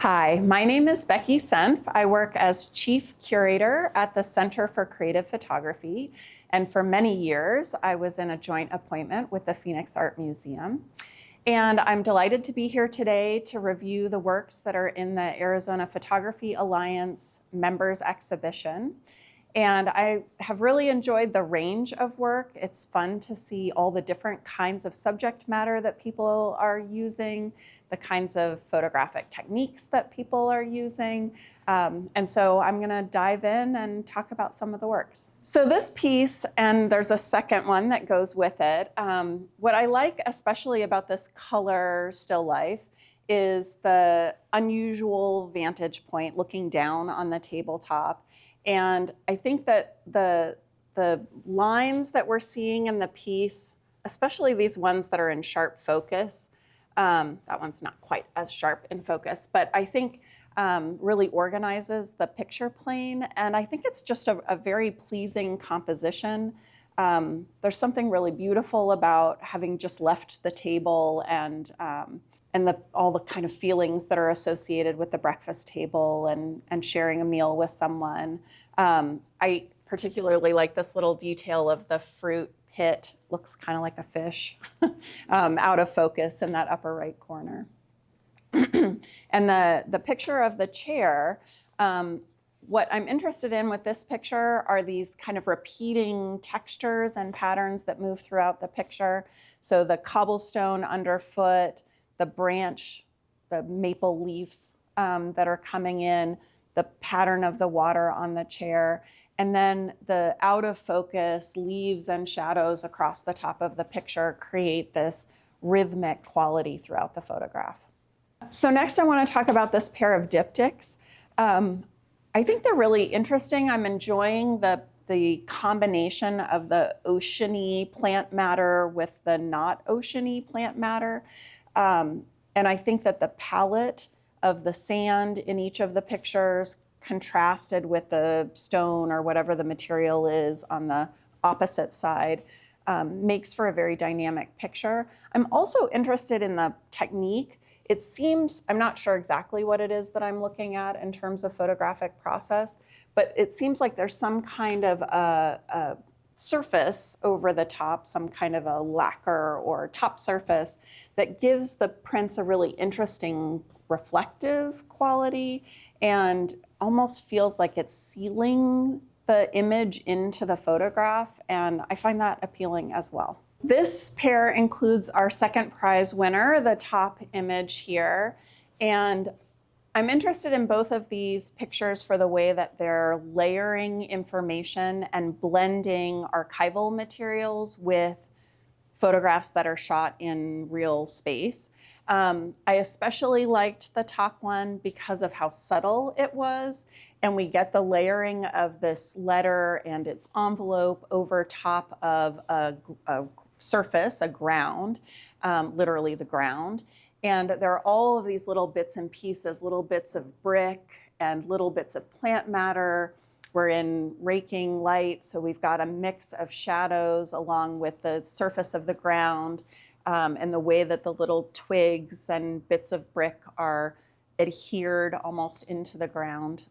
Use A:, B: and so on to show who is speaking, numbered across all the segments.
A: Hi, my name is Becky Senf. I work as Chief Curator at the Center for Creative Photography. And for many years, I was in a joint appointment with the Phoenix Art Museum. And I'm delighted to be here today to review the works that are in the Arizona Photography Alliance members exhibition. And I have really enjoyed the range of work. It's fun to see all the different kinds of subject matter that people are using, the kinds of photographic techniques that people are using. And so I'm gonna dive in and talk about some of the works. So this piece, and there's a second one that goes with it, what I like especially about this color still life is the unusual vantage point looking down on the tabletop. And I think that the lines that we're seeing in the piece, especially these ones that are in sharp focus, that one's not quite as sharp in focus, but I think really organizes the picture plane. And I think it's just a very pleasing composition. There's something really beautiful about having just left the table and all the kind of feelings that are associated with the breakfast table and sharing a meal with someone. I particularly like this little detail of the fruit pit, looks kind of like a fish, out of focus in that upper right corner. And the picture of the chair, what I'm interested in with this picture are these kind of repeating textures and patterns that move throughout the picture. So the cobblestone underfoot, the branch, the maple leaves that are coming in, the pattern of the water on the chair, and then the out of focus leaves and shadows across the top of the picture create this rhythmic quality throughout the photograph. So next I want to talk about this pair of diptychs. I think they're really interesting. I'm enjoying the combination of the oceany plant matter with the not oceany plant matter. And I think that the palette of the sand in each of the pictures contrasted with the stone or whatever the material is on the opposite side makes for a very dynamic picture. I'm also interested in the technique. It seems, I'm not sure exactly what it is that I'm looking at in terms of photographic process, but it seems like there's some kind of a surface over the top, some kind of a lacquer or top surface that gives the prints a really interesting reflective quality and almost feels like it's sealing the image into the photograph, and I find that appealing as well. This pair includes our second prize winner, the top image here, and I'm interested in both of these pictures for the way that they're layering information and blending archival materials with photographs that are shot in real space. I especially liked the top one because of how subtle it was, and we get the layering of this letter and its envelope over top of a surface, a ground, literally the ground. And there are all of these little bits and pieces, little bits of brick and little bits of plant matter. We're in raking light, so we've got a mix of shadows along with the surface of the ground and the way that the little twigs and bits of brick are adhered almost into the ground.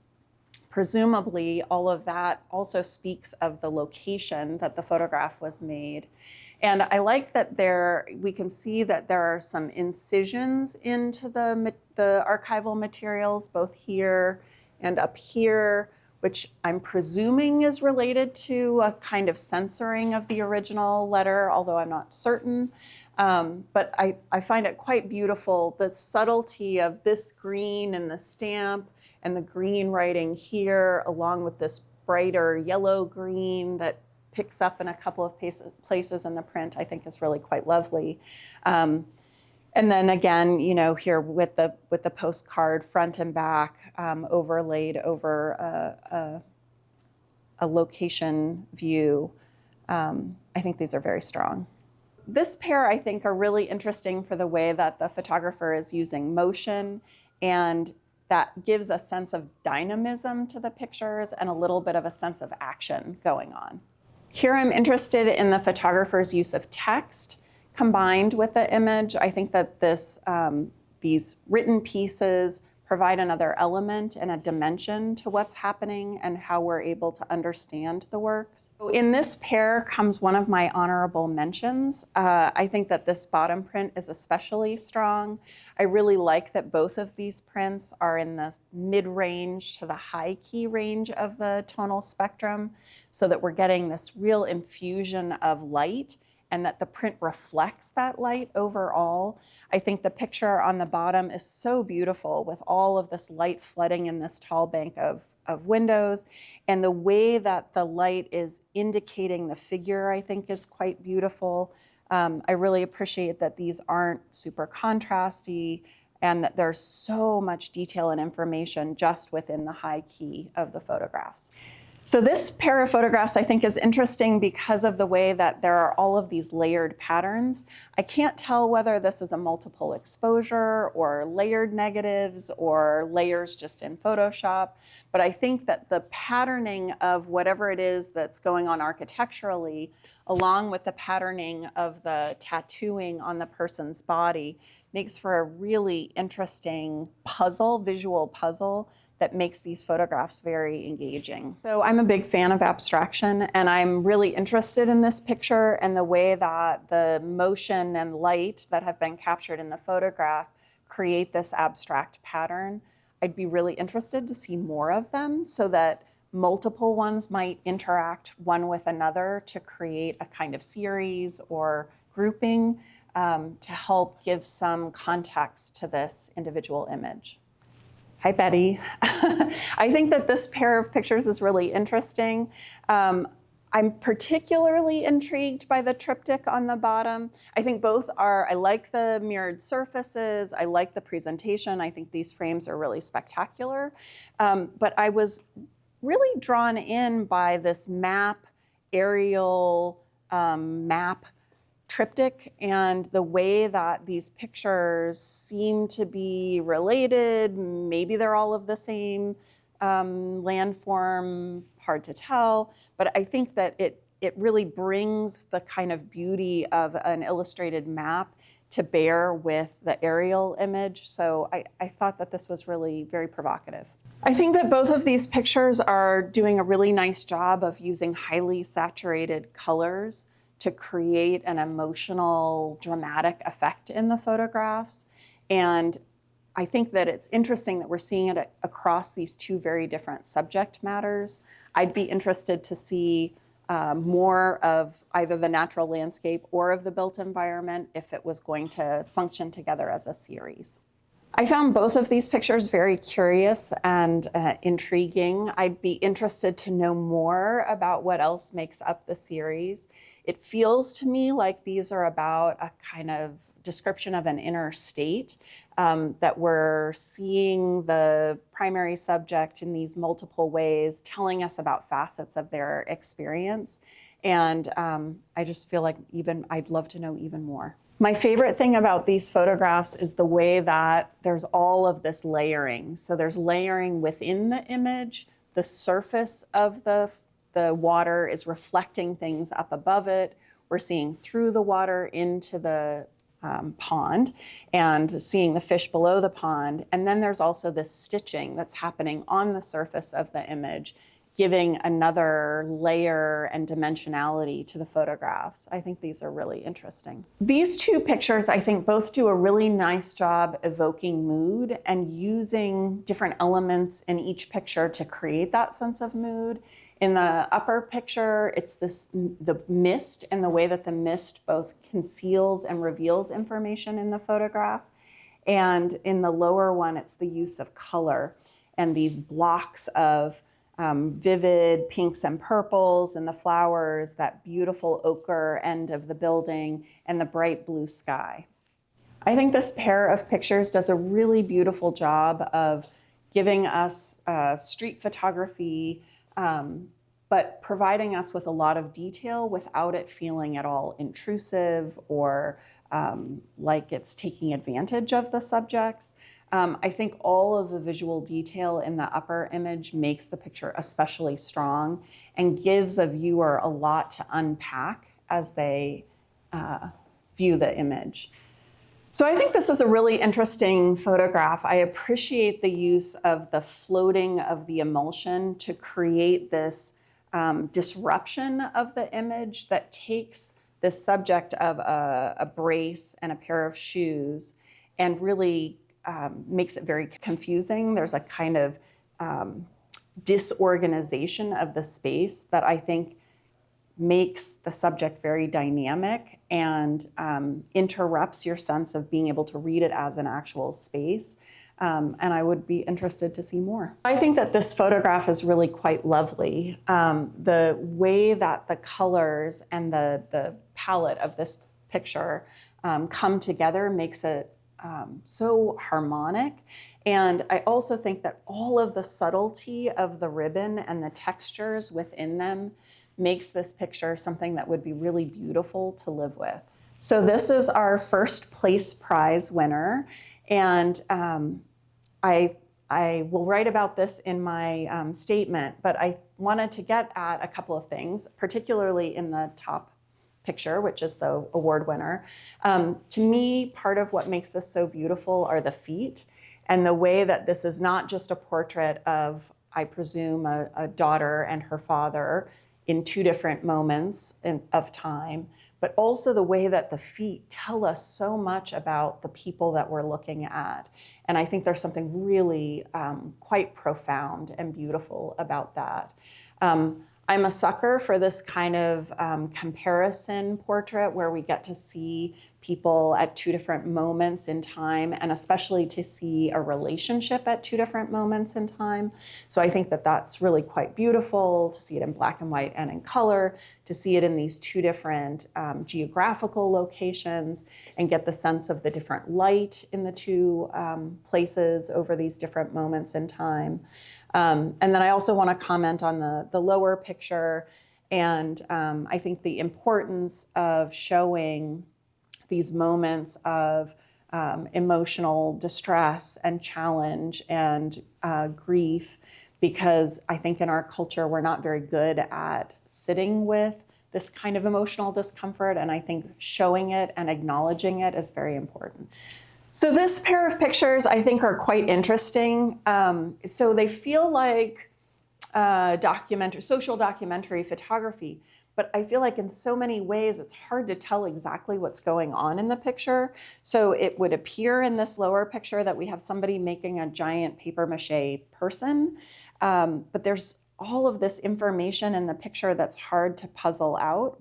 A: Presumably, all of that also speaks of the location that the photograph was made. And I like that we can see that there are some incisions into the archival materials, both here and up here, which I'm presuming is related to a kind of censoring of the original letter, although I'm not certain. But I find it quite beautiful, the subtlety of this green in the stamp and the green writing here, along with this brighter yellow green that picks up in a couple of places in the print, I think is really quite lovely. And then again, you know, here with the postcard front and back overlaid over a location view, I think these are very strong. This pair, I think, are really interesting for the way that the photographer is using motion, and that gives a sense of dynamism to the pictures and a little bit of a sense of action going on. Here I'm interested in the photographer's use of text combined with the image. I think that these written pieces provide another element and a dimension to what's happening and how we're able to understand the works. In this pair comes one of my honorable mentions. I think that this bottom print is especially strong. I really like that both of these prints are in the mid-range to the high key range of the tonal spectrum, so that we're getting this real infusion of light and that the print reflects that light overall. I think the picture on the bottom is so beautiful with all of this light flooding in this tall bank of windows. And the way that the light is indicating the figure, I think, is quite beautiful. I really appreciate that these aren't super contrasty and that there's so much detail and information just within the high key of the photographs. So this pair of photographs I think is interesting because of the way that there are all of these layered patterns. I can't tell whether this is a multiple exposure or layered negatives or layers just in Photoshop, but I think that the patterning of whatever it is that's going on architecturally, along with the patterning of the tattooing on the person's body, makes for a really interesting puzzle, visual puzzle, that makes these photographs very engaging. So I'm a big fan of abstraction, and I'm really interested in this picture and the way that the motion and light that have been captured in the photograph create this abstract pattern. I'd be really interested to see more of them so that multiple ones might interact one with another to create a kind of series or grouping to help give some context to this individual image. Hi, Betty. I think that this pair of pictures is really interesting. I'm particularly intrigued by the triptych on the bottom. I think both are, I like the mirrored surfaces, I like the presentation, I think these frames are really spectacular. But I was really drawn in by this map, aerial map triptych and the way that these pictures seem to be related. Maybe they're all of the same landform, hard to tell, but I think that it really brings the kind of beauty of an illustrated map to bear with the aerial image. So I thought that this was really very provocative. I think that both of these pictures are doing a really nice job of using highly saturated colors to create an emotional, dramatic effect in the photographs. And I think that it's interesting that we're seeing it across these two very different subject matters. I'd be interested to see more of either the natural landscape or of the built environment if it was going to function together as a series. I found both of these pictures very curious and intriguing. I'd be interested to know more about what else makes up the series. It feels to me like these are about a kind of description of an inner state, that we're seeing the primary subject in these multiple ways, telling us about facets of their experience. And I just feel like I'd love to know even more. My favorite thing about these photographs is the way that there's all of this layering. So there's layering within the image. The surface of the water is reflecting things up above it. We're seeing through the water into the pond and seeing the fish below the pond. And then there's also this stitching that's happening on the surface of the image, giving another layer and dimensionality to the photographs. I think these are really interesting. These two pictures, I think, both do a really nice job evoking mood and using different elements in each picture to create that sense of mood. In the upper picture, it's the mist and the way that the mist both conceals and reveals information in the photograph. And in the lower one, it's the use of color and these blocks of vivid pinks and purples and the flowers, that beautiful ochre end of the building, and the bright blue sky. I think this pair of pictures does a really beautiful job of giving us street photography, but providing us with a lot of detail without it feeling at all intrusive or like it's taking advantage of the subjects. I think all of the visual detail in the upper image makes the picture especially strong and gives a viewer a lot to unpack as they view the image. So I think this is a really interesting photograph. I appreciate the use of the floating of the emulsion to create this disruption of the image that takes this subject of a brace and a pair of shoes and really makes it very confusing. There's a kind of disorganization of the space that I think makes the subject very dynamic and interrupts your sense of being able to read it as an actual space. And I would be interested to see more. I think that this photograph is really quite lovely. The way that the colors and the palette of this picture come together makes it so harmonic. And I also think that all of the subtlety of the ribbon and the textures within them makes this picture something that would be really beautiful to live with. So this is our first place prize winner. And I will write about this in my statement, but I wanted to get at a couple of things, particularly in the top picture, which is the award winner. To me, part of what makes this so beautiful are the feet and the way that this is not just a portrait of, I presume, a daughter and her father in two different moments of time, but also the way that the feet tell us so much about the people that we're looking at. And I think there's something really quite profound and beautiful about that. I'm a sucker for this kind of comparison portrait where we get to see people at two different moments in time, and especially to see a relationship at two different moments in time. So I think that that's really quite beautiful to see it in black and white and in color, to see it in these two different geographical locations and get the sense of the different light in the two places over these different moments in time. And then I also want to comment on the lower picture, and I think the importance of showing these moments of emotional distress and challenge and grief, because I think in our culture we're not very good at sitting with this kind of emotional discomfort, and I think showing it and acknowledging it is very important. So this pair of pictures I think are quite interesting. So they feel like social documentary photography, but I feel like in so many ways it's hard to tell exactly what's going on in the picture. So it would appear in this lower picture that we have somebody making a giant papier-mâché person, but there's all of this information in the picture that's hard to puzzle out.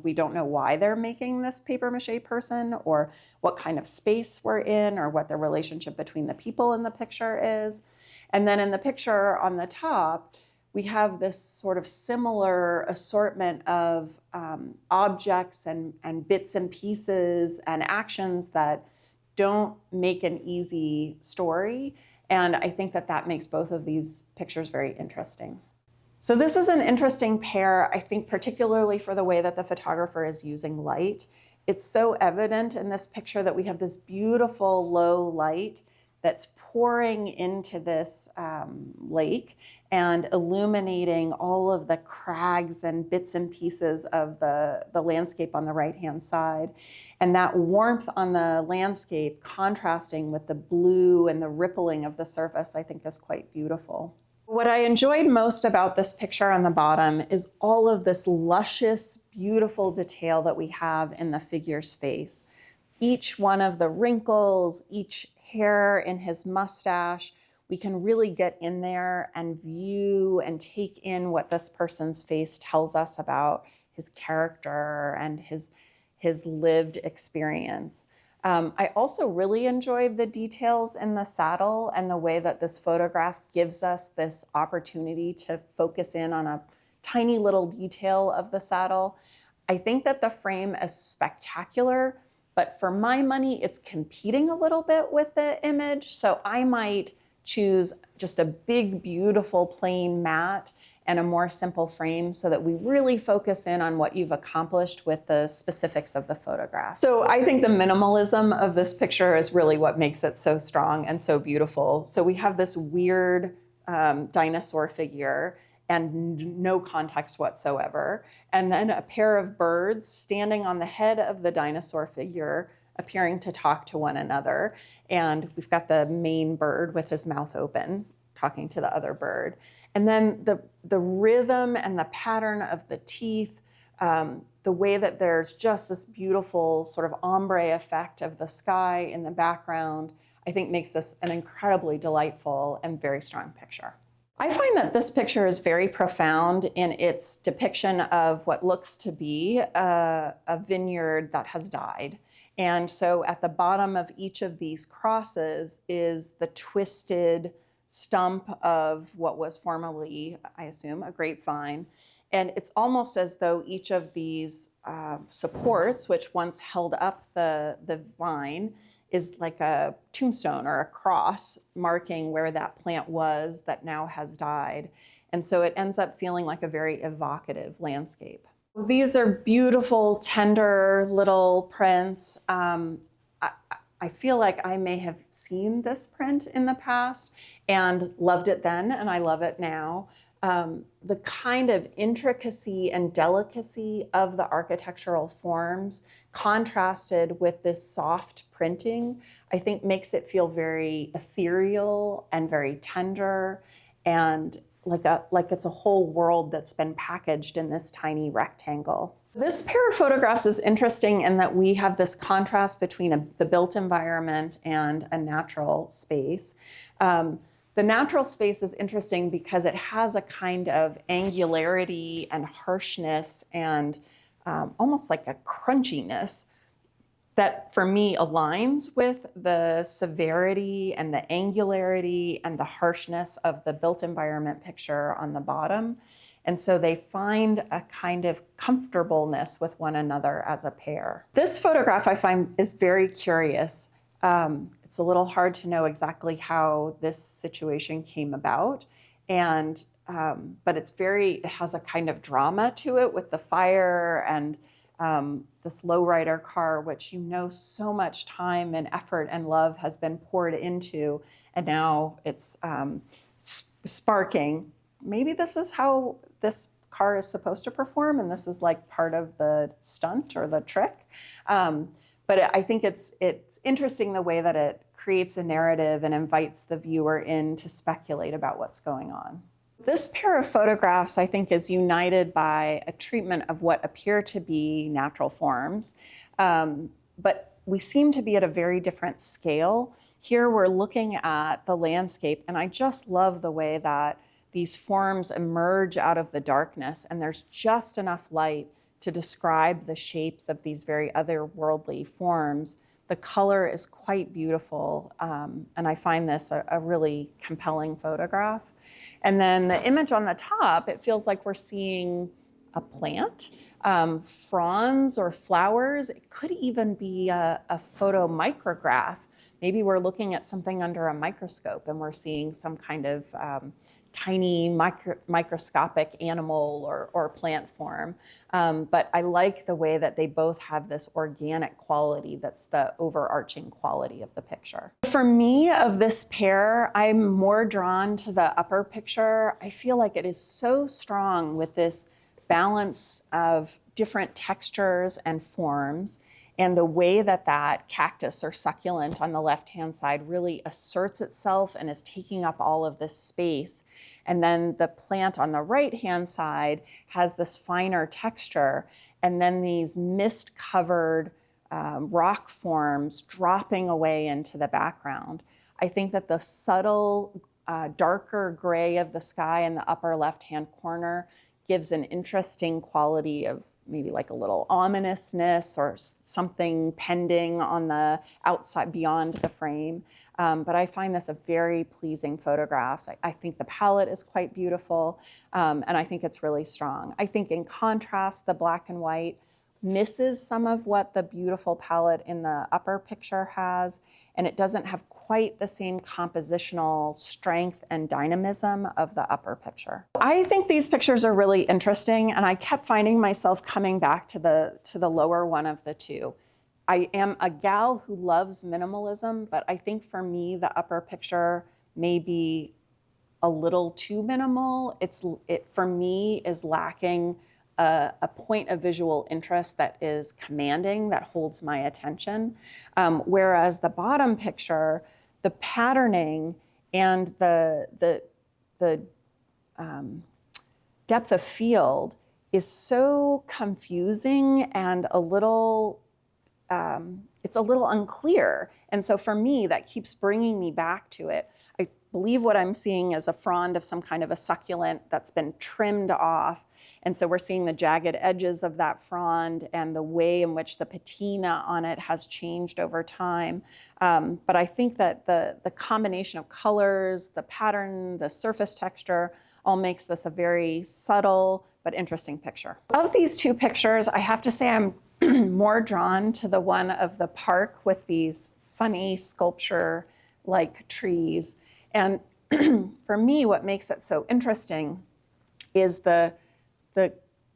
A: We don't know why they're making this papier-mâché person, or what kind of space we're in, or what the relationship between the people in the picture is. And then in the picture on the top, we have this sort of similar assortment of objects and bits and pieces and actions that don't make an easy story. And I think that that makes both of these pictures very interesting. So this is an interesting pair, I think, particularly for the way that the photographer is using light. It's so evident in this picture that we have this beautiful low light that's pouring into this lake and illuminating all of the crags and bits and pieces of the landscape on the right-hand side. And that warmth on the landscape contrasting with the blue and the rippling of the surface, I think is quite beautiful. What I enjoyed most about this picture on the bottom is all of this luscious, beautiful detail that we have in the figure's face. Each one of the wrinkles, each hair in his mustache, we can really get in there and view and take in what this person's face tells us about his character and his lived experience. I also really enjoyed the details in the saddle and the way that this photograph gives us this opportunity to focus in on a tiny little detail of the saddle. I think that the frame is spectacular, but for my money, it's competing a little bit with the image. So I might choose just a big, beautiful plain matte and a more simple frame so that we really focus in on what you've accomplished with the specifics of the photograph. So I think the minimalism of this picture is really what makes it so strong and so beautiful. So we have this weird dinosaur figure and no context whatsoever. And then a pair of birds standing on the head of the dinosaur figure appearing to talk to one another. And we've got the main bird with his mouth open, talking to the other bird. And then the rhythm and the pattern of the teeth, the way that there's just this beautiful sort of ombre effect of the sky in the background, I think makes this an incredibly delightful and very strong picture. I find that this picture is very profound in its depiction of what looks to be a vineyard that has died. And so at the bottom of each of these crosses is the twisted stump of what was formerly, I assume, a grapevine. And it's almost as though each of these supports, which once held up the vine, is like a tombstone or a cross marking where that plant was that now has died. And so it ends up feeling like a very evocative landscape. These are beautiful, tender little prints. I feel like I may have seen this print in the past and loved it then, and I love it now. The kind of intricacy and delicacy of the architectural forms contrasted with this soft printing, I think makes it feel very ethereal and very tender and like it's a whole world that's been packaged in this tiny rectangle. This pair of photographs is interesting in that we have this contrast between the built environment and a natural space. The natural space is interesting because it has a kind of angularity and harshness and almost like a crunchiness that for me aligns with the severity and the angularity and the harshness of the built environment picture on the bottom. And so they find a kind of comfortableness with one another as a pair. This photograph I find is very curious. It's a little hard to know exactly how this situation came about, and but it has a kind of drama to it with the fire and this lowrider car, which so much time and effort and love has been poured into, and now it's sparking. Maybe this is how this car is supposed to perform, and this is like part of the stunt or the trick. But I think it's interesting the way that it creates a narrative and invites the viewer in to speculate about what's going on. This pair of photographs, I think, is united by a treatment of what appear to be natural forms, but we seem to be at a very different scale. Here we're looking at the landscape, and I just love the way that these forms emerge out of the darkness, and there's just enough light to describe the shapes of these very otherworldly forms. The color is quite beautiful, and I find this a really compelling photograph. And then the image on the top, it feels like we're seeing a plant, fronds or flowers. It could even be a photo micrograph. Maybe we're looking at something under a microscope and we're seeing some kind of tiny microscopic animal or plant form. But I like the way that they both have this organic quality that's the overarching quality of the picture. For me, of this pair, I'm more drawn to the upper picture. I feel like it is so strong with this balance of different textures and forms, and the way that that cactus or succulent on the left-hand side really asserts itself and is taking up all of this space. And then the plant on the right-hand side has this finer texture, and then these mist-covered rock forms dropping away into the background. I think that the subtle, darker gray of the sky in the upper left-hand corner gives an interesting quality of maybe like a little ominousness or something pending on the outside beyond the frame. But I find this a very pleasing photograph. I think the palette is quite beautiful, and I think it's really strong. I think in contrast, the black and white misses some of what the beautiful palette in the upper picture has, and it doesn't have quite the same compositional strength and dynamism of the upper picture. I think these pictures are really interesting, and I kept finding myself coming back to the lower one of the two. I am a gal who loves minimalism, but I think for me, the upper picture may be a little too minimal. It for me is lacking a point of visual interest that is commanding, that holds my attention. Whereas the bottom picture, the patterning and the depth of field is so confusing and it's a little unclear. And so for me, that keeps bringing me back to it. I believe what I'm seeing is a frond of some kind of a succulent that's been trimmed off. And so we're seeing the jagged edges of that frond and the way in which the patina on it has changed over time. But I think that the combination of colors, the pattern, the surface texture, all makes this a very subtle but interesting picture. Of these two pictures, I have to say I'm more drawn to the one of the park with these funny sculpture-like trees. And for me, what makes it so interesting is the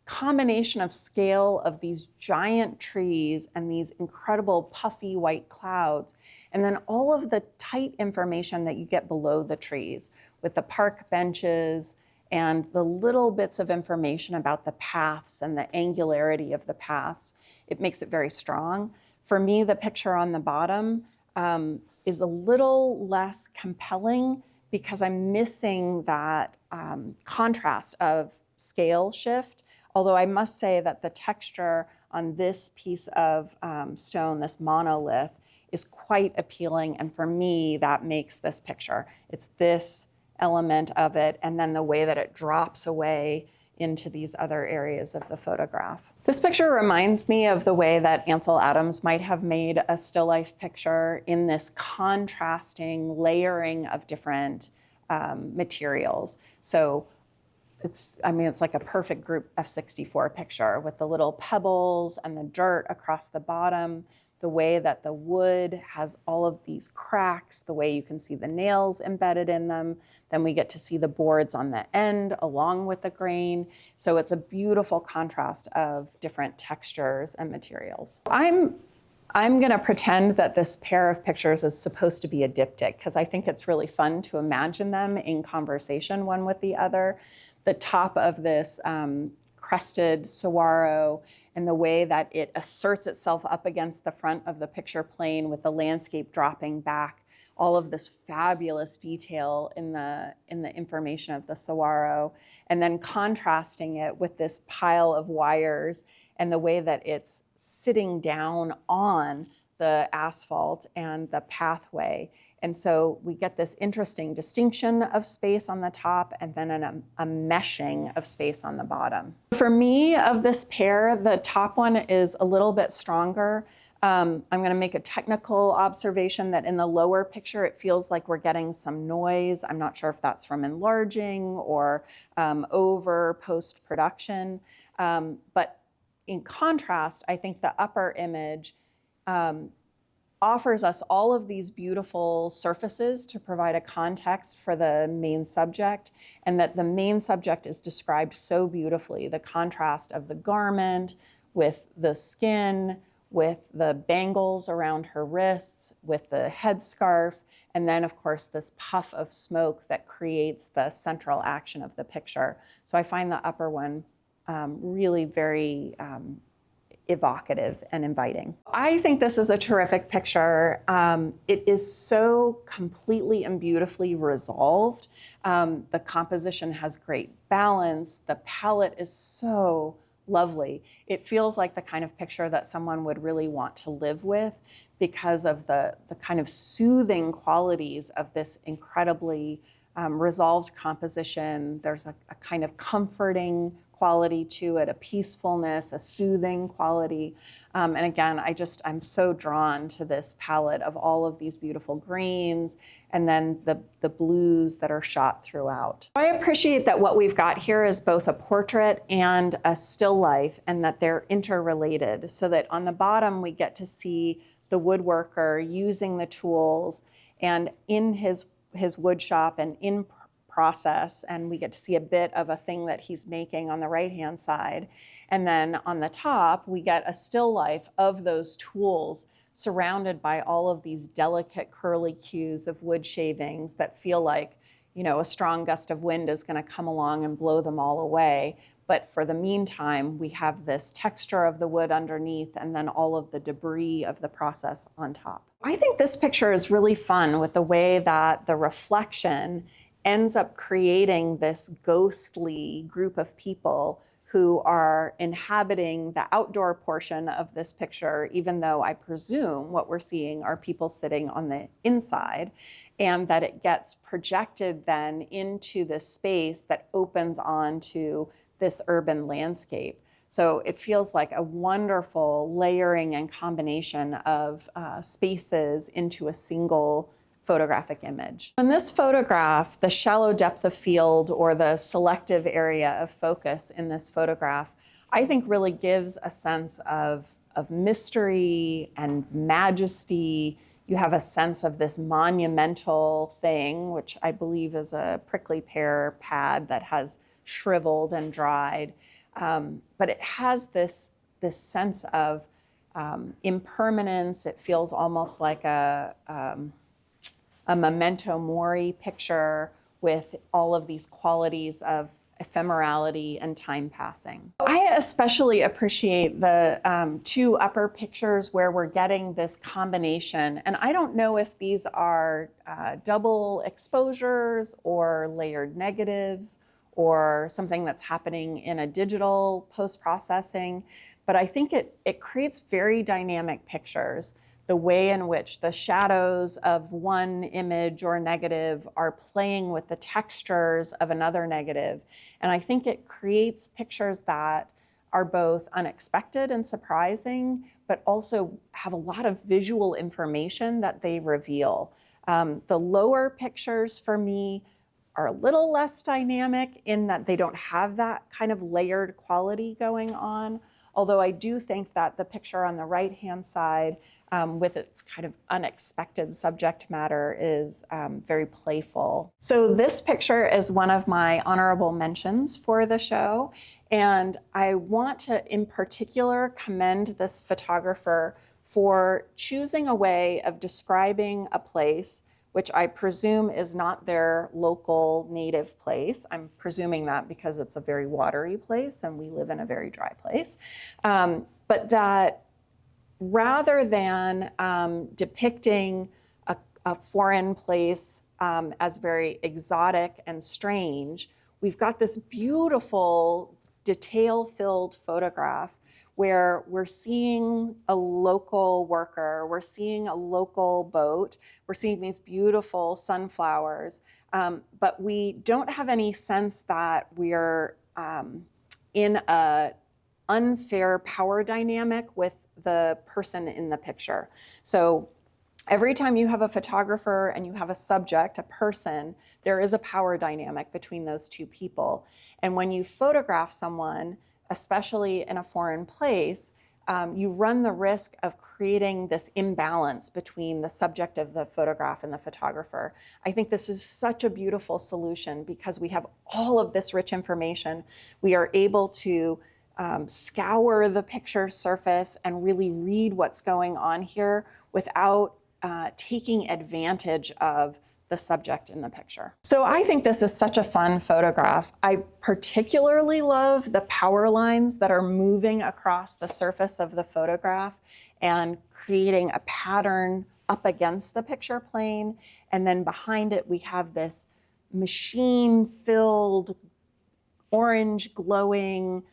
A: combination of scale of these giant trees and these incredible puffy white clouds, and then all of the tight information that you get below the trees with the park benches and the little bits of information about the paths and the angularity of the paths. It makes it very strong. For me, the picture on the bottom is a little less compelling because I'm missing that contrast of scale shift. Although I must say that the texture on this piece of stone, this monolith, is quite appealing. And for me, that makes this picture. It's this element of it, and then the way that it drops away into these other areas of the photograph. This picture reminds me of the way that Ansel Adams might have made a still life picture in this contrasting layering of different materials. So it's like a perfect group F64 picture with the little pebbles and the dirt across the bottom, the way that the wood has all of these cracks, the way you can see the nails embedded in them. Then we get to see the boards on the end along with the grain. So it's a beautiful contrast of different textures and materials. I'm gonna pretend that this pair of pictures is supposed to be a diptych because I think it's really fun to imagine them in conversation one with the other. The top of this crested saguaro and the way that it asserts itself up against the front of the picture plane with the landscape dropping back, all of this fabulous detail in the information of the saguaro, and then contrasting it with this pile of wires and the way that it's sitting down on the asphalt and the pathway. And so we get this interesting distinction of space on the top and then a meshing of space on the bottom. For me, of this pair, the top one is a little bit stronger. I'm going to make a technical observation that in the lower picture, it feels like we're getting some noise. I'm not sure if that's from enlarging or over post-production. But in contrast, I think the upper image offers us all of these beautiful surfaces to provide a context for the main subject, and that the main subject is described so beautifully. The contrast of the garment with the skin, with the bangles around her wrists, with the headscarf, and then of course this puff of smoke that creates the central action of the picture. So I find the upper one really very evocative and inviting. I think this is a terrific picture. It is so completely and beautifully resolved. The composition has great balance. The palette is so lovely. It feels like the kind of picture that someone would really want to live with because of the kind of soothing qualities of this incredibly resolved composition. There's a kind of comforting quality to it, a peacefulness, a soothing quality. And again, I'm so drawn to this palette of all of these beautiful greens and then the blues that are shot throughout. I appreciate that what we've got here is both a portrait and a still life and that they're interrelated, so that on the bottom we get to see the woodworker using the tools and in his wood shop and in process, and we get to see a bit of a thing that he's making on the right-hand side. And then on the top, we get a still life of those tools surrounded by all of these delicate curly cues of wood shavings that feel like, a strong gust of wind is going to come along and blow them all away. But for the meantime, we have this texture of the wood underneath and then all of the debris of the process on top. I think this picture is really fun with the way that the reflection ends up creating this ghostly group of people who are inhabiting the outdoor portion of this picture, even though I presume what we're seeing are people sitting on the inside, and that it gets projected then into this space that opens onto this urban landscape. So it feels like a wonderful layering and combination of spaces into a single photographic image. In this photograph, the shallow depth of field or the selective area of focus in this photograph, I think really gives a sense of mystery and majesty. You have a sense of this monumental thing, which I believe is a prickly pear pad that has shriveled and dried. But it has this sense of impermanence. It feels almost like a memento mori picture with all of these qualities of ephemerality and time passing. I especially appreciate the two upper pictures where we're getting this combination. And I don't know if these are double exposures or layered negatives or something that's happening in a digital post-processing, but I think it creates very dynamic pictures. The way in which the shadows of one image or negative are playing with the textures of another negative. And I think it creates pictures that are both unexpected and surprising, but also have a lot of visual information that they reveal. The lower pictures for me are a little less dynamic in that they don't have that kind of layered quality going on. Although I do think that the picture on the right-hand side with its kind of unexpected subject matter is very playful. So this picture is one of my honorable mentions for the show. And I want to, in particular, commend this photographer for choosing a way of describing a place which I presume is not their local native place. I'm presuming that because it's a very watery place and we live in a very dry place. But that rather than depicting a foreign place as very exotic and strange, we've got this beautiful detail-filled photograph where we're seeing a local worker, we're seeing a local boat, we're seeing these beautiful sunflowers, but we don't have any sense that we're in an unfair power dynamic with the person in the picture. So every time you have a photographer and you have a subject, a person, there is a power dynamic between those two people. And when you photograph someone, especially in a foreign place, you run the risk of creating this imbalance between the subject of the photograph and the photographer. I think this is such a beautiful solution because we have all of this rich information. We are able to scour the picture surface and really read what's going on here without taking advantage of the subject in the picture. So I think this is such a fun photograph. I particularly love the power lines that are moving across the surface of the photograph and creating a pattern up against the picture plane. And then behind it, we have this machine-filled, orange glowing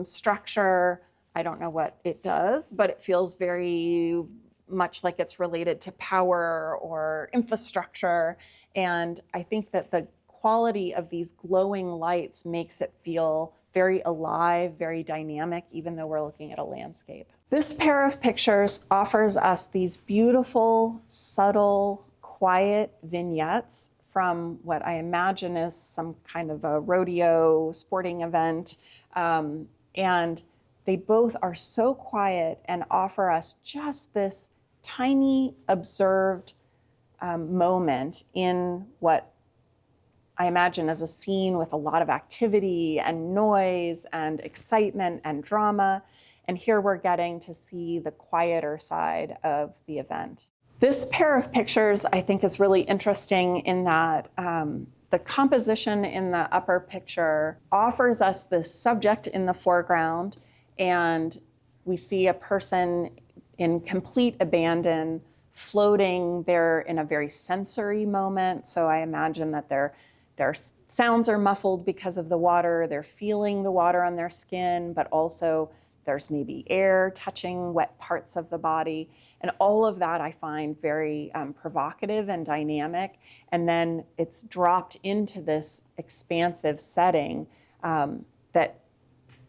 A: structure. I don't know what it does, but it feels very much like it's related to power or infrastructure. And I think that the quality of these glowing lights makes it feel very alive, very dynamic, even though we're looking at a landscape. This pair of pictures offers us these beautiful, subtle, quiet vignettes from what I imagine is some kind of a rodeo sporting event. And they both are so quiet and offer us just this tiny observed moment in what I imagine as a scene with a lot of activity and noise and excitement and drama. And here we're getting to see the quieter side of the event. This pair of pictures I think is really interesting in that The composition in the upper picture offers us this subject in the foreground, and we see a person in complete abandon, floating there in a very sensory moment. So I imagine that their sounds are muffled because of the water. They're feeling the water on their skin, but also there's maybe air touching wet parts of the body. And all of that I find very provocative and dynamic. And then it's dropped into this expansive setting that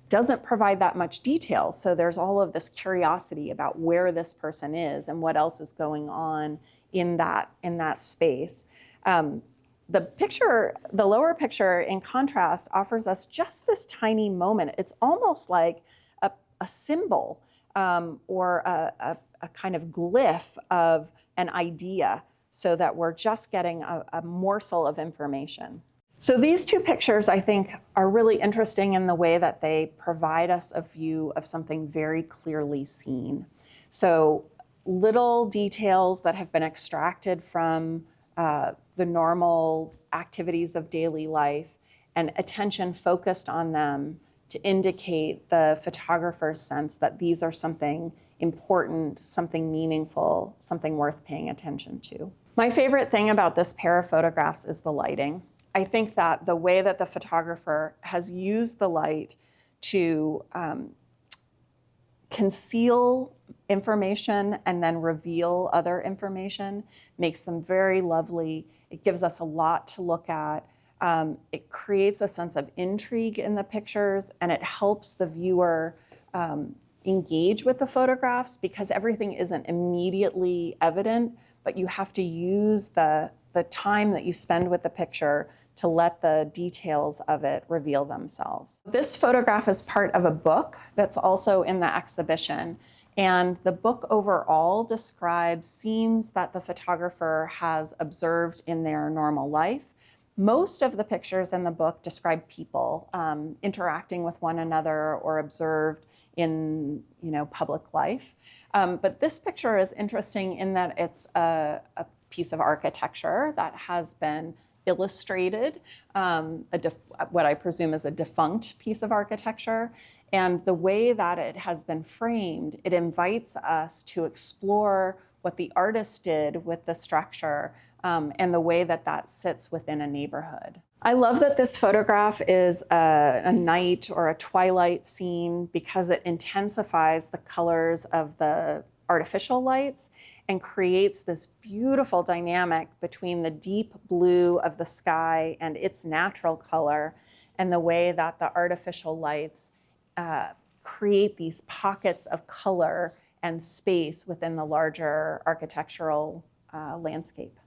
A: doesn't provide that much detail. So there's all of this curiosity about where this person is and what else is going on in that space. The lower picture, in contrast, offers us just this tiny moment. It's almost like a symbol or a kind of glyph of an idea, so that we're just getting a morsel of information. So these two pictures, I think, are really interesting in the way that they provide us a view of something very clearly seen. So little details that have been extracted from the normal activities of daily life, and attention focused on them to indicate the photographer's sense that these are something important, something meaningful, something worth paying attention to. My favorite thing about this pair of photographs is the lighting. I think that the way that the photographer has used the light to conceal information and then reveal other information makes them very lovely. It gives us a lot to look at. It creates a sense of intrigue in the pictures, and it helps the viewer engage with the photographs, because everything isn't immediately evident, but you have to use the time that you spend with the picture to let the details of it reveal themselves. This photograph is part of a book that's also in the exhibition, and the book overall describes scenes that the photographer has observed in their normal life. Most of the pictures in the book describe people interacting with one another or observed in public life. But this picture is interesting in that it's a piece of architecture that has been illustrated, what I presume is a defunct piece of architecture. And the way that it has been framed, it invites us to explore what the artist did with the structure and the way that that sits within a neighborhood. I love that this photograph is a night or a twilight scene, because it intensifies the colors of the artificial lights and creates this beautiful dynamic between the deep blue of the sky and its natural color, and the way that the artificial lights create these pockets of color and space within the larger architectural landscape.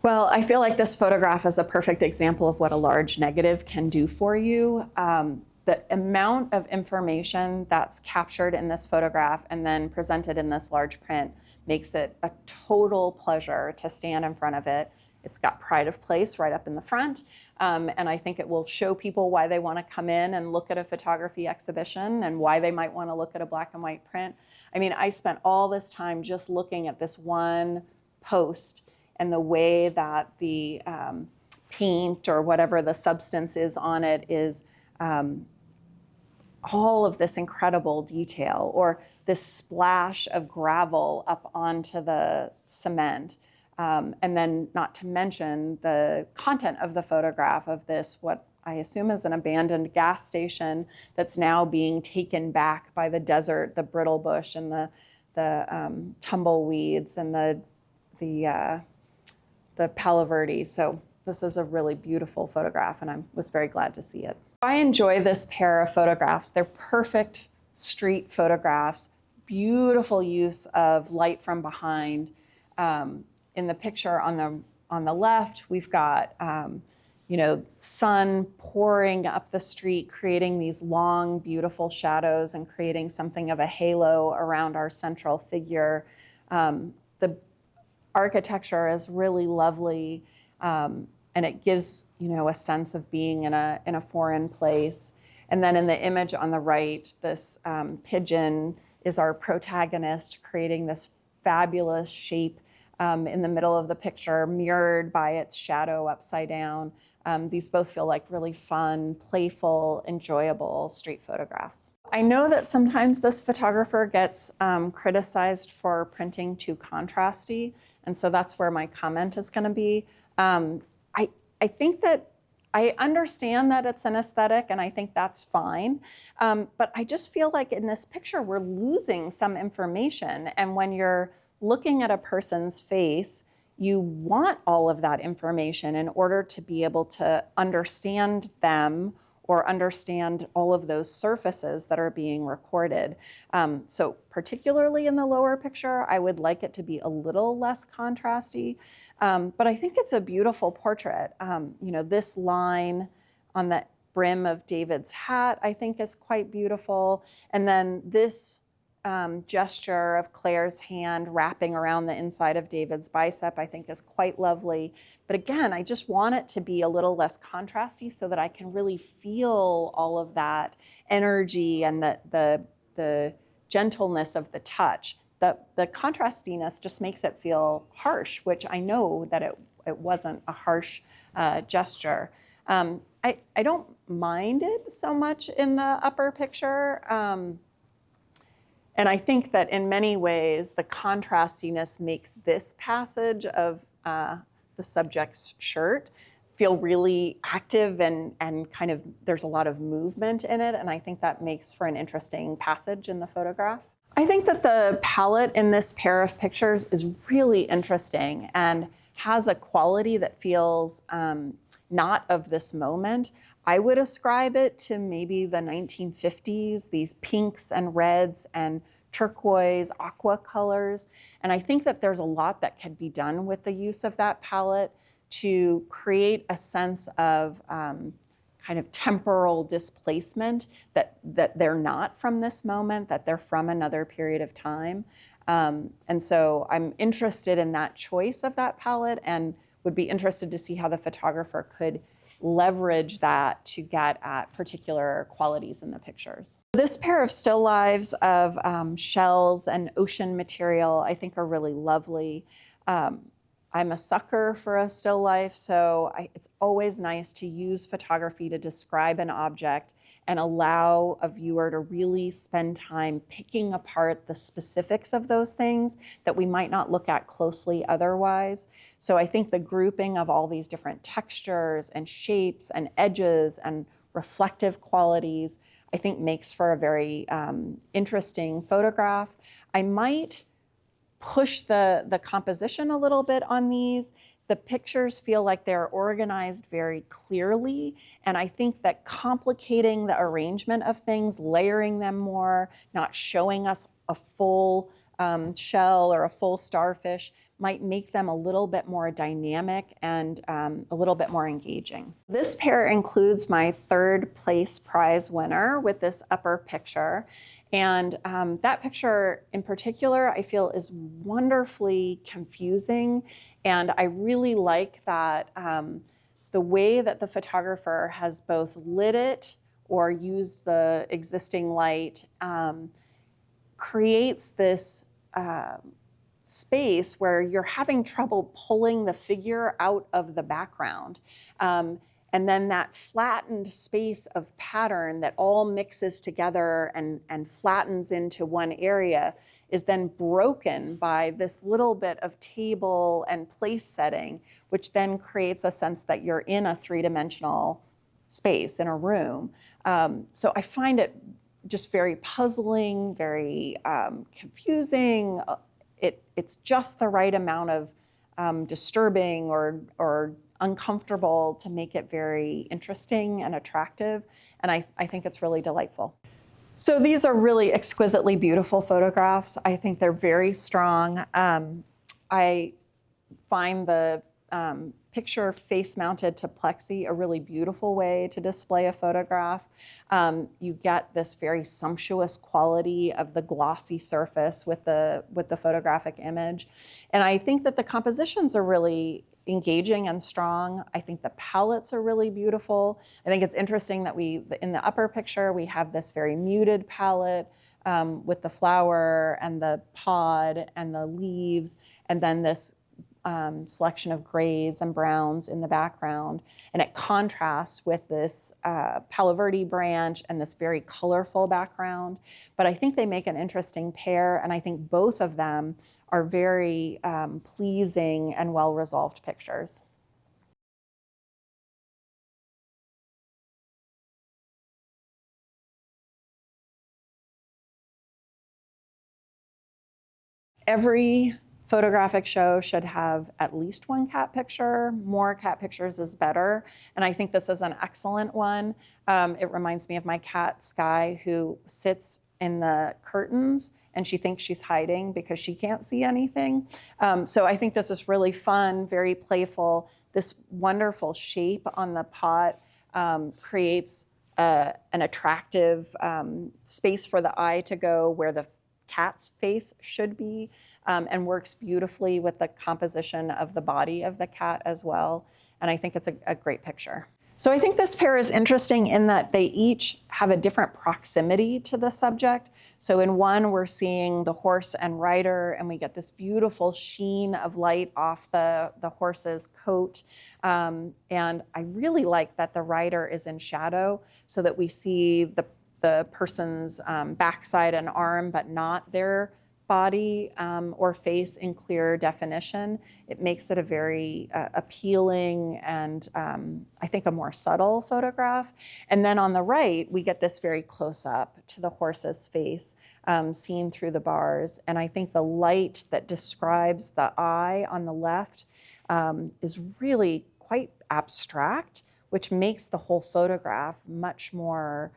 A: Well, I feel like this photograph is a perfect example of what a large negative can do for you. The amount of information that's captured in this photograph and then presented in this large print makes it a total pleasure to stand in front of it. It's got pride of place right up in the front, and I think it will show people why they want to come in and look at a photography exhibition and why they might want to look at a black and white print. I mean, I spent all this time just looking at this one post and the way that the paint or whatever the substance is on it is all of this incredible detail, or this splash of gravel up onto the cement. And then not to mention the content of the photograph of this, what I assume is an abandoned gas station that's now being taken back by the desert, the brittle bush and the tumbleweeds and the Palo Verde. So this is a really beautiful photograph, and I was very glad to see it. I enjoy this pair of photographs. They're perfect street photographs, beautiful use of light from behind. In the picture on the left, we've got sun pouring up the street, creating these long, beautiful shadows and creating something of a halo around our central figure. The architecture is really lovely, and it gives a sense of being in a foreign place. And then in the image on the right, this pigeon is our protagonist, creating this fabulous shape in the middle of the picture, mirrored by its shadow upside down. these both feel like really fun, playful, enjoyable street photographs. I know that sometimes this photographer gets criticized for printing too contrasty, and so that's where my comment is going to be. I think that I understand that it's an aesthetic, and I think that's fine. But I just feel like in this picture, we're losing some information. And when you're looking at a person's face, you want all of that information in order to be able to understand them or understand all of those surfaces that are being recorded. So particularly in the lower picture, I would like it to be a little less contrasty. But I think it's a beautiful portrait. This line on the brim of David's hat, I think is quite beautiful. And then this gesture of Claire's hand wrapping around the inside of David's bicep, I think is quite lovely. But again, I just want it to be a little less contrasty so that I can really feel all of that energy and the gentleness of the touch. The contrastiness just makes it feel harsh, which I know that it wasn't a harsh gesture. I don't mind it so much in the upper picture. And I think that in many ways, the contrastiness makes this passage of the subject's shirt feel really active and kind of, there's a lot of movement in it. And I think that makes for an interesting passage in the photograph. I think that the palette in this pair of pictures is really interesting and has a quality that feels not of this moment. I would ascribe it to maybe the 1950s, these pinks and reds and turquoise, aqua colors. And I think that there's a lot that can be done with the use of that palette to create a sense of kind of temporal displacement, that they're not from this moment, that they're from another period of time. And so I'm interested in that choice of that palette and would be interested to see how the photographer could leverage that to get at particular qualities in the pictures. This pair of still lives of shells and ocean material I think are really lovely. I'm a sucker for a still life, so it's always nice to use photography to describe an object and allow a viewer to really spend time picking apart the specifics of those things that we might not look at closely otherwise. So I think the grouping of all these different textures and shapes and edges and reflective qualities, I think makes for a very interesting photograph. I might push the composition a little bit on these. The pictures feel like they're organized very clearly, and I think that complicating the arrangement of things, layering them more, not showing us a full shell or a full starfish, might make them a little bit more dynamic and a little bit more engaging. This pair includes my third place prize winner with this upper picture. And that picture in particular, I feel is wonderfully confusing. And I really like that the way that the photographer has both lit it or used the existing light creates this space where you're having trouble pulling the figure out of the background. And then that flattened space of pattern that all mixes together and flattens into one area is then broken by this little bit of table and place setting, which then creates a sense that you're in a three-dimensional space in a room. So I find it just very puzzling, very confusing. It's just the right amount of disturbing or uncomfortable to make it very interesting and attractive. And I think it's really delightful. So these are really exquisitely beautiful photographs. I think they're very strong. I find the picture face-mounted to plexi a really beautiful way to display a photograph. You get this very sumptuous quality of the glossy surface with the photographic image. And I think that the compositions are really engaging and strong. I think the palettes are really beautiful. I think it's interesting that in the upper picture, we have this very muted palette with the flower and the pod and the leaves, and then this selection of grays and browns in the background, and it contrasts with this Palo Verde branch and this very colorful background. But I think they make an interesting pair, and I think both of them are very pleasing and well-resolved pictures. Every photographic show should have at least one cat picture. More cat pictures is better, and I think this is an excellent one. It reminds me of my cat, Sky, who sits in the curtains and she thinks she's hiding because she can't see anything. So I think this is really fun, very playful. This wonderful shape on the pot creates an attractive space for the eye to go where the cat's face should be, and works beautifully with the composition of the body of the cat as well. And I think it's a great picture. So I think this pair is interesting in that they each have a different proximity to the subject. So in one, we're seeing the horse and rider, and we get this beautiful sheen of light off the horse's coat. And I really like that the rider is in shadow so that we see the person's backside and arm, but not their body or face in clear definition. It makes it a very appealing and I think a more subtle photograph. And then on the right, we get this very close up to the horse's face seen through the bars. And I think the light that describes the eye on the left is really quite abstract, which makes the whole photograph much more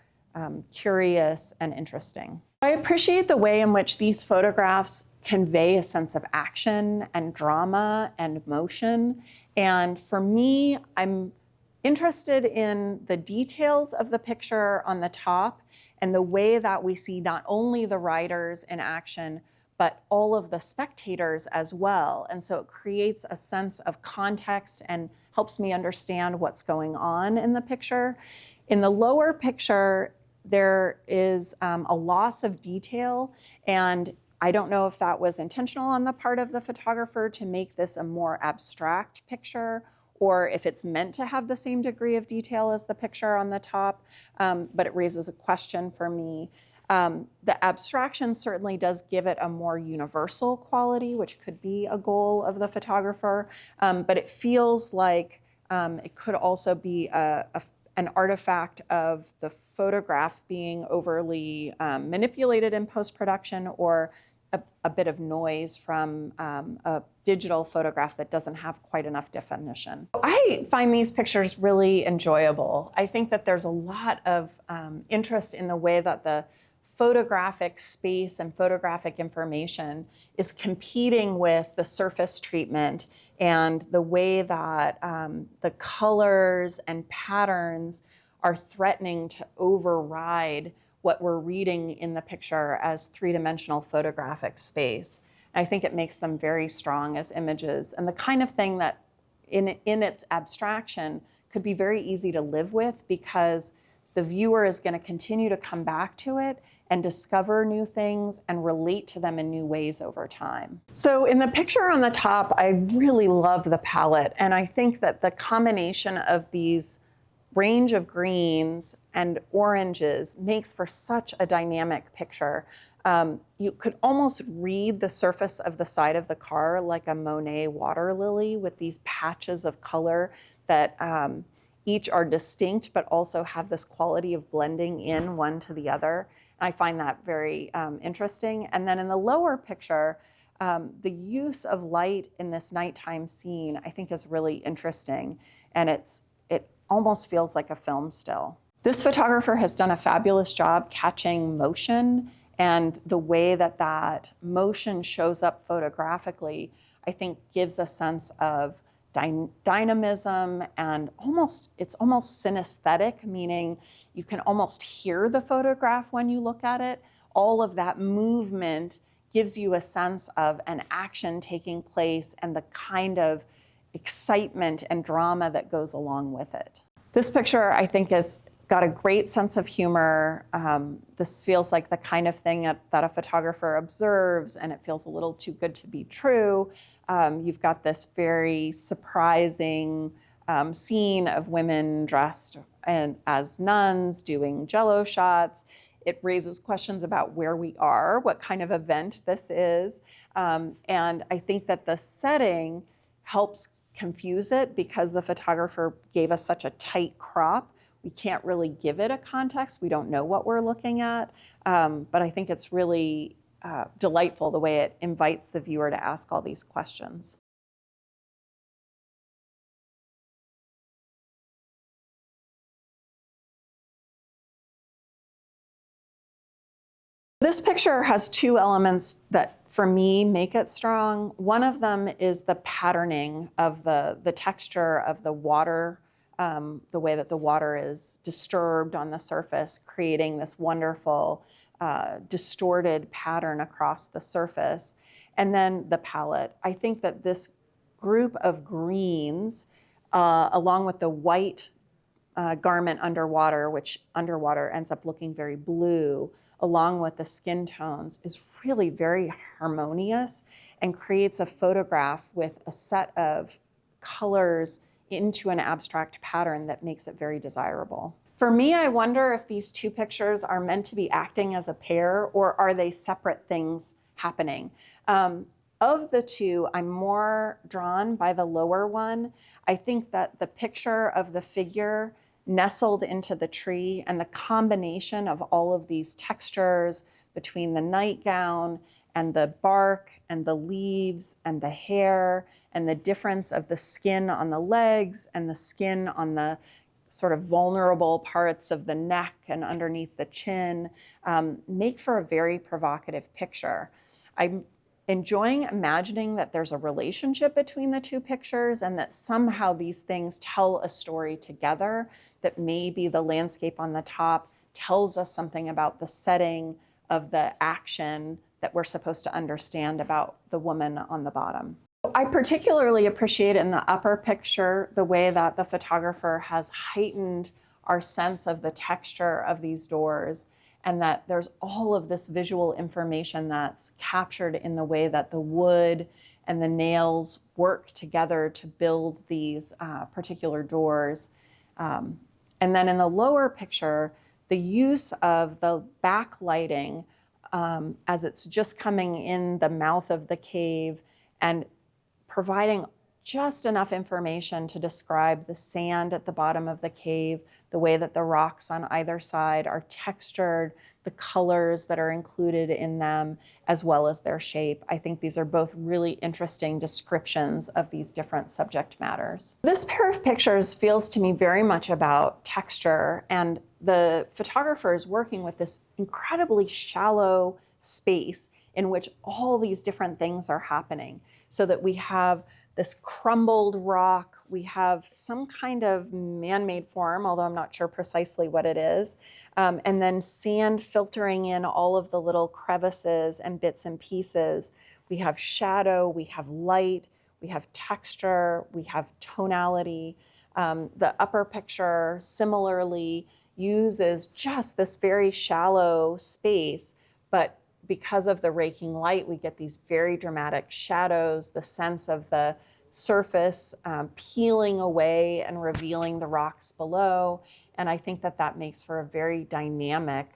A: curious and interesting. I appreciate the way in which these photographs convey a sense of action and drama and motion. And for me, I'm interested in the details of the picture on the top and the way that we see not only the riders in action, but all of the spectators as well. And so it creates a sense of context and helps me understand what's going on in the picture. In the lower picture, there is a loss of detail, and I don't know if that was intentional on the part of the photographer to make this a more abstract picture, or if it's meant to have the same degree of detail as the picture on the top, but it raises a question for me. The abstraction certainly does give it a more universal quality, which could be a goal of the photographer, but it feels like it could also be an artifact of the photograph being overly manipulated in post-production, or a bit of noise from a digital photograph that doesn't have quite enough definition. I find these pictures really enjoyable. I think that there's a lot of interest in the way that the photographic space and photographic information is competing with the surface treatment and the way that the colors and patterns are threatening to override what we're reading in the picture as three-dimensional photographic space. I think it makes them very strong as images, and the kind of thing that in its abstraction could be very easy to live with, because the viewer is going to continue to come back to it and discover new things and relate to them in new ways over time. So in the picture on the top, I really love the palette, and I think that the combination of these range of greens and oranges makes for such a dynamic picture. You could almost read the surface of the side of the car like a Monet water lily, with these patches of color that each are distinct but also have this quality of blending in one to the other. I find that very interesting. And then in the lower picture, the use of light in this nighttime scene I think is really interesting, and it almost feels like a film still. This photographer has done a fabulous job catching motion, and the way that that motion shows up photographically, I think gives a sense of dynamism, and it's almost synesthetic, meaning you can almost hear the photograph when you look at it. All of that movement gives you a sense of an action taking place and the kind of excitement and drama that goes along with it. This picture, I think, has got a great sense of humor. This feels like the kind of thing that a photographer observes, and it feels a little too good to be true. You've got this very surprising scene of women dressed as nuns doing jello shots. It raises questions about where we are, what kind of event this is. And I think that the setting helps confuse it because the photographer gave us such a tight crop. We can't really give it a context. We don't know what we're looking at. But I think it's really delightful the way it invites the viewer to ask all these questions. This picture has two elements that, for me, make it strong. One of them is the patterning of the texture of the water, the way that the water is disturbed on the surface, creating this wonderful distorted pattern across the surface. And then the palette. I think that this group of greens, along with the white garment underwater, which underwater ends up looking very blue, along with the skin tones, is really very harmonious and creates a photograph with a set of colors into an abstract pattern that makes it very desirable. For me, I wonder if these two pictures are meant to be acting as a pair, or are they separate things happening? Of the two, I'm more drawn by the lower one. I think that the picture of the figure nestled into the tree and the combination of all of these textures between the nightgown and the bark and the leaves and the hair and the difference of the skin on the legs and the skin on the sort of vulnerable parts of the neck and underneath the chin make for a very provocative picture. I'm enjoying imagining that there's a relationship between the two pictures and that somehow these things tell a story together, that maybe the landscape on the top tells us something about the setting of the action that we're supposed to understand about the woman on the bottom. I particularly appreciate in the upper picture the way that the photographer has heightened our sense of the texture of these doors, and that there's all of this visual information that's captured in the way that the wood and the nails work together to build these particular doors. And then in the lower picture, the use of the backlighting as it's just coming in the mouth of the cave and providing just enough information to describe the sand at the bottom of the cave, the way that the rocks on either side are textured, the colors that are included in them, as well as their shape. I think these are both really interesting descriptions of these different subject matters. This pair of pictures feels to me very much about texture, and the photographer is working with this incredibly shallow space in which all these different things are happening, so that we have this crumbled rock, we have some kind of man-made form, although I'm not sure precisely what it is, and then sand filtering in all of the little crevices and bits and pieces. We have shadow, we have light, we have texture, we have tonality. The upper picture similarly uses just this very shallow space, but because of the raking light, we get these very dramatic shadows, the sense of the surface peeling away and revealing the rocks below. And I think that that makes for a very dynamic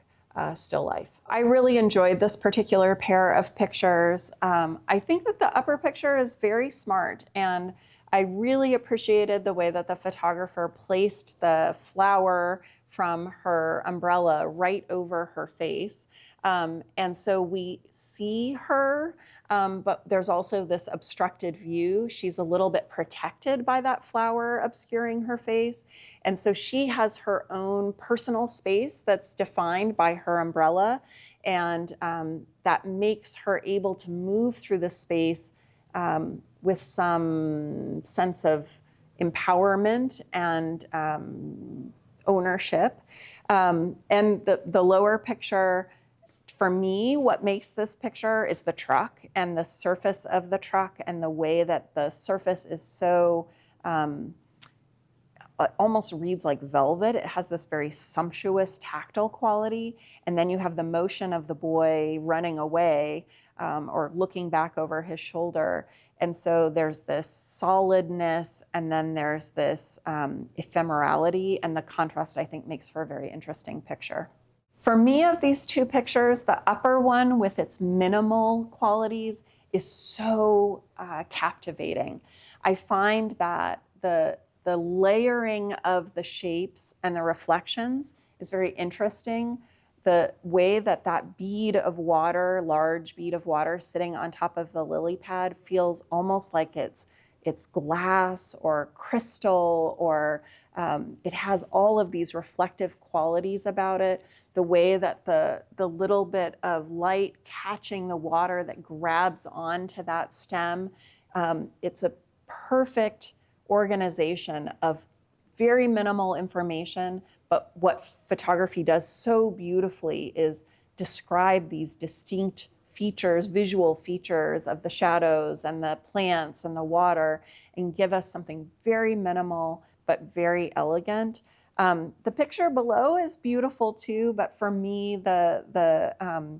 A: still life. I really enjoyed this particular pair of pictures. I think that the upper picture is very smart, and I really appreciated the way that the photographer placed the flower from her umbrella right over her face. And so we see her, but there's also this obstructed view. She's a little bit protected by that flower obscuring her face. And so she has her own personal space that's defined by her umbrella. And that makes her able to move through the space with some sense of empowerment and ownership. And the lower picture, for me, what makes this picture is the truck and the surface of the truck and the way that the surface is so, it almost reads like velvet. It has this very sumptuous tactile quality. And then you have the motion of the boy running away or looking back over his shoulder. And so there's this solidness, and then there's this ephemerality, and the contrast, I think, makes for a very interesting picture. For me, of these two pictures, the upper one with its minimal qualities is so captivating. I find that the layering of the shapes and the reflections is very interesting. The way that that bead of water, large bead of water sitting on top of the lily pad feels almost like it's glass or crystal, or it has all of these reflective qualities about it. The way that the little bit of light catching the water that grabs onto that stem, it's a perfect organization of very minimal information. But what photography does so beautifully is describe these distinct features, visual features of the shadows and the plants and the water, and give us something very minimal but very elegant. The picture below is beautiful too, but for me, the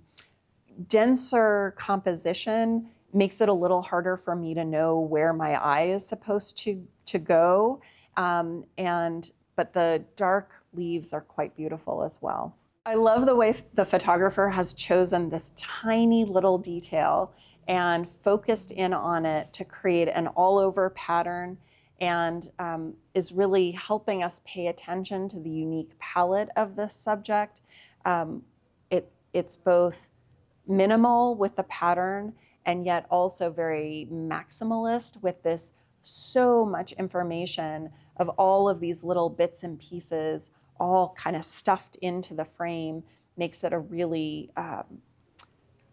A: denser composition makes it a little harder for me to know where my eye is supposed to go. But the dark leaves are quite beautiful as well. I love the way the photographer has chosen this tiny little detail and focused in on it to create an all-over pattern, and is really helping us pay attention to the unique palette of this subject. It's both minimal with the pattern and yet also very maximalist with this so much information of all of these little bits and pieces all kind of stuffed into the frame. Makes it a really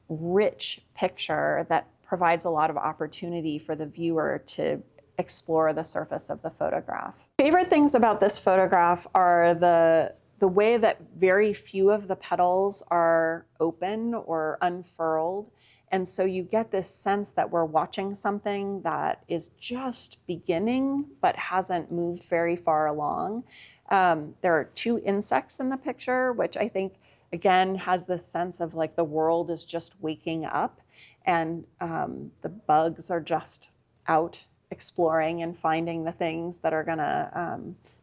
A: rich picture that provides a lot of opportunity for the viewer to explore the surface of the photograph. Favorite things about this photograph are the way that very few of the petals are open or unfurled. And so you get this sense that we're watching something that is just beginning but hasn't moved very far along. There are two insects in the picture, which I think, again, has this sense of like the world is just waking up, and the bugs are just out exploring and finding the things that are gonna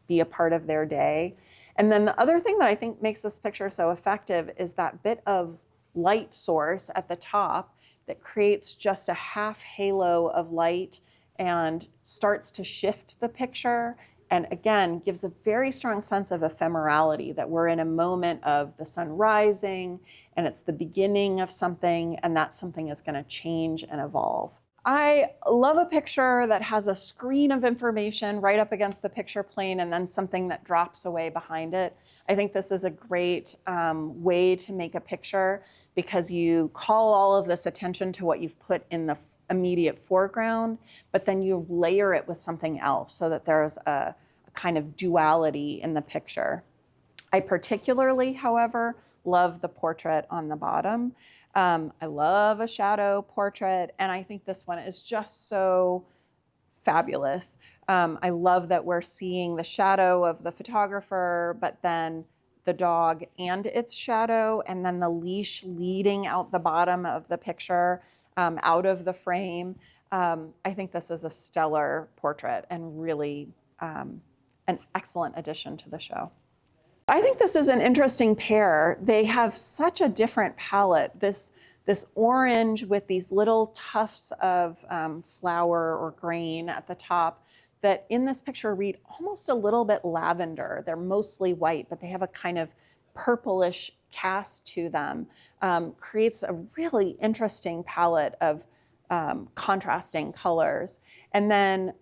A: be a part of their day. And then the other thing that I think makes this picture so effective is that bit of light source at the top that creates just a half halo of light and starts to shift the picture, and again gives a very strong sense of ephemerality, that we're in a moment of the sun rising and it's the beginning of something, and that something is going to change and evolve. I love a picture that has a screen of information right up against the picture plane and then something that drops away behind it. I think this is a great way to make a picture, because you call all of this attention to what you've put in the immediate foreground, but then you layer it with something else so that there's a kind of duality in the picture. I particularly, however, love the portrait on the bottom. I love a shadow portrait, and I think this one is just so fabulous. I love that we're seeing the shadow of the photographer, but then the dog and its shadow, and then the leash leading out the bottom of the picture, out of the frame. I think this is a stellar portrait and really an excellent addition to the show. I think this is an interesting pair. They have such a different palette. This orange with these little tufts of flower or grain at the top that in this picture read almost a little bit lavender. They're mostly white, but they have a kind of purplish cast to them. Creates a really interesting palette of contrasting colors. And then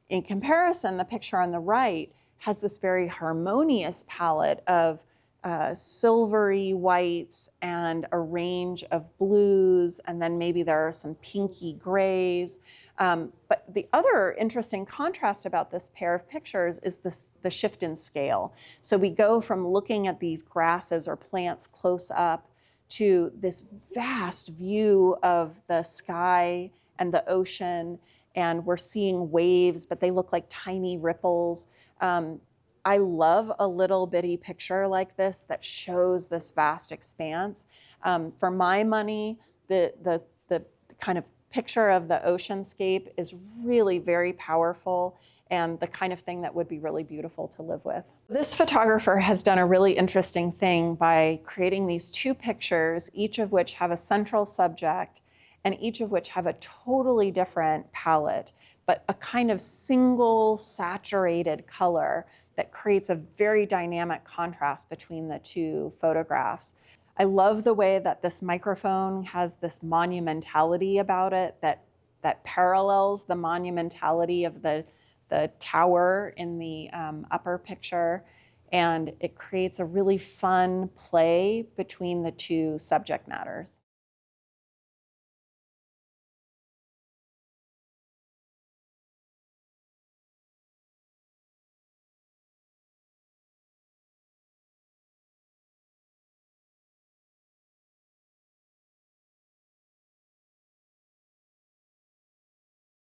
A: in comparison, the picture on the right has this very harmonious palette of silvery whites and a range of blues, and then maybe there are some pinky grays. But the other interesting contrast about this pair of pictures is the shift in scale. So we go from looking at these grasses or plants close up to this vast view of the sky and the ocean, and we're seeing waves, but they look like tiny ripples. I love a little bitty picture like this that shows this vast expanse. For my money, the kind of picture of the oceanscape is really very powerful and the kind of thing that would be really beautiful to live with. This photographer has done a really interesting thing by creating these two pictures, each of which have a central subject and each of which have a totally different palette, but a kind of single saturated color that creates a very dynamic contrast between the two photographs. I love the way that this microphone has this monumentality about it that parallels the monumentality of the tower in the upper picture, and it creates a really fun play between the two subject matters.